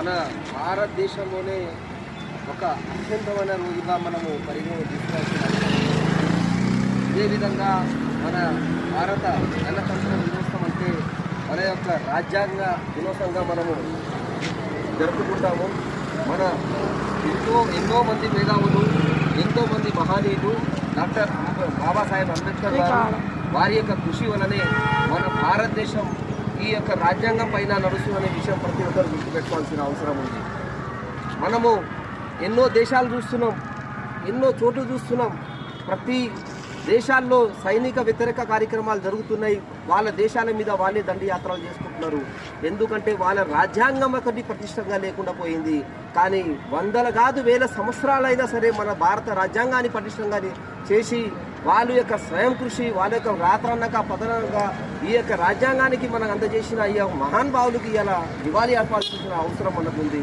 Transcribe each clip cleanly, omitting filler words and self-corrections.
మన భారతదేశంలోనే ఒక అత్యంతమైన రోజుగా మనము పరిగణన తీసుకోవాల్సిన అవసరం ఉంది. ఇదేవిధంగా మన భారత గణతంత్ర దినోత్సవం అంటే మన యొక్క రాజ్యాంగ దినోత్సవంగా మనము జరుపుకుంటాము. మన ఎన్నో మంది మేధావులు, ఎంతోమంది మహనీయులు, డాక్టర్ బాబాసాహెబ్ అంబేద్కర్ గారు వారి యొక్క కృషి వలనే మన భారతదేశం ఈ యొక్క రాజ్యాంగం పైన నడుస్తుందనే విషయం ప్రతి ఒక్కరు గుర్తుపెట్టుకోవాల్సిన అవసరం ఉంది. మనము ఎన్నో దేశాలు చూస్తున్నాం, ఎన్నో చోట్లు చూస్తున్నాం. ప్రతి దేశాల్లో సైనిక వ్యతిరేక కార్యక్రమాలు జరుగుతున్నాయి. వాళ్ళ దేశాల మీద వాళ్ళే దండయాత్రలు చేసుకుంటున్నారు. ఎందుకంటే వాళ్ళ రాజ్యాంగం ఒకటి పటిష్టంగా లేకుండా పోయింది. కానీ వందల కాదు వేల సంవత్సరాలైనా సరే మన భారత రాజ్యాంగాన్ని పటిష్టంగా చేసి వాళ్ళ యొక్క స్వయం కృషి, వాళ్ళ యొక్క రాత్రనక పతనంగా ఈ యొక్క రాజ్యాంగానికి మనం అందజేసిన ఈ మహానుభావులకి ఇలా నివాళి అర్పాల్సిన అవసరం మనకుంది.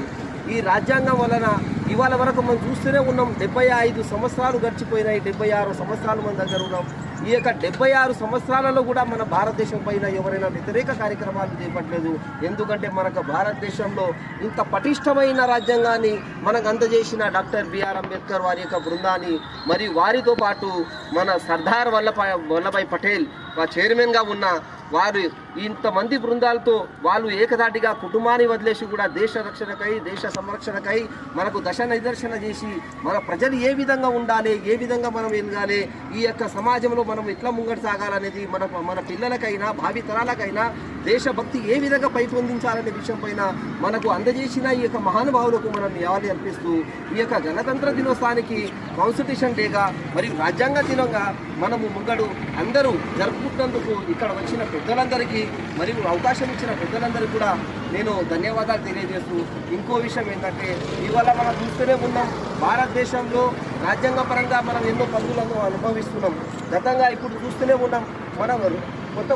ఈ రాజ్యాంగం వలన ఇవాళ వరకు మనం చూస్తూనే ఉన్నాం. 75 సంవత్సరాలు గడిచిపోయినాయి. 76 సంవత్సరాలు మన దగ్గర ఉన్నాం. ఈ యొక్క 76 సంవత్సరాలలో కూడా మన భారతదేశం పైన ఎవరైనా వ్యతిరేక కార్యక్రమాలు చేపట్టలేదు. ఎందుకంటే మనకు భారతదేశంలో ఇంత పటిష్టమైన రాజ్యాంగాన్ని మనకు అందజేసిన డాక్టర్ బిఆర్ అంబేద్కర్ వారి యొక్క బృందాన్ని, మరియు వారితో పాటు మన సర్దార్ వల్లభాయ్ పటేల్ చైర్మన్గా ఉన్న వారు ఇంతమంది బృందాలతో వాళ్ళు ఏకదాటిగా కుటుంబాన్ని వదిలేసి కూడా దేశ రక్షణకై, దేశ సంరక్షణకై మనకు దశ నిదర్శన చేసి మన ప్రజలు ఏ విధంగా ఉండాలి, ఏ విధంగా మనం ఎదగాలి, ఈ యొక్క సమాజంలో మనం ఎట్లా ముంగడు సాగాలనేది మన పిల్లలకైనా భావి తరాలకైనా దేశభక్తి ఏ విధంగా పైపొందించాలనే విషయం పైన మనకు అందజేసిన ఈ యొక్క మహానుభావులకు మనం నివాళి అర్పిస్తూ ఈ యొక్క గణతంత్ర దినోత్సవానికి కాన్స్టిట్యూషన్ డేగా మరియు రాజ్యాంగ దినంగా మనము ముంగడు అందరూ జరుపుకుంటున్నందుకు ఇక్కడ వచ్చిన పెద్దలందరికీ మరియు అవకాశం ఇచ్చిన పెద్దలందరికీ కూడా నేను ధన్యవాదాలు తెలియజేస్తూ, ఇంకో విషయం ఏంటంటే ఇవాళ మనం చూస్తూనే ఉన్నాం, భారతదేశంలో రాజ్యాంగ పరంగా మనం ఎన్నో పనులను అనుభవిస్తున్నాం. గతంగా ఇప్పుడు చూస్తూనే ఉన్నాం, మనం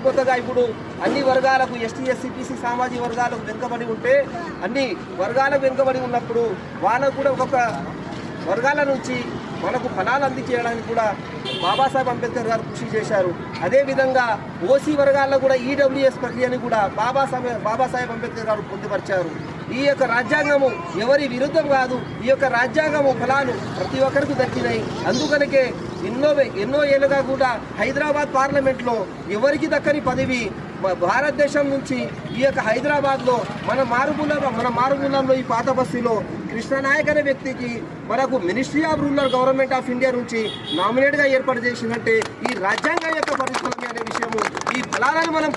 కొత్తగా ఇప్పుడు అన్ని వర్గాలకు ఎస్టీ ఎస్సీ బీసీ సామాజిక వర్గాలకు వెనుకబడి ఉంటే, అన్ని వర్గాలకు వెనుకబడి ఉన్నప్పుడు వాళ్ళకు కూడా ఒక్కొక్క వర్గాల నుంచి మనకు ఫలాలు అందించేయడానికి కూడా బాబాసాహెబ్ అంబేద్కర్ గారు కృషి చేశారు. అదేవిధంగా ఓసీ వర్గాల్లో కూడా ఈడబ్ల్యూఎస్ ప్రక్రియని కూడా బాబాసాహెబ్ అంబేద్కర్ గారు పొందుపరిచారు. ఈ యొక్క రాజ్యాంగము ఎవరి విరుద్ధం కాదు. ఈ యొక్క రాజ్యాంగము ఫలాలు ప్రతి ఒక్కరికి దక్కినాయి. అందుకనికే ఎన్నో ఏళ్ళుగా కూడా హైదరాబాద్ పార్లమెంట్లో ఎవరికి దక్కని పదవి భారతదేశం నుంచి ఈ యొక్క హైదరాబాద్లో మన మారుమూలంలో ఈ పాత బస్తీలో కృష్ణనాయక్ అనే వ్యక్తికి మనకు ministry of rural government of India నుంచి నామినేట్గా ఏర్పాటు చేసినట్టే ఈ రాజ్యాంగం యొక్క పరిస్థితులు అనే విషయము, ఈ ఫలాలను మనం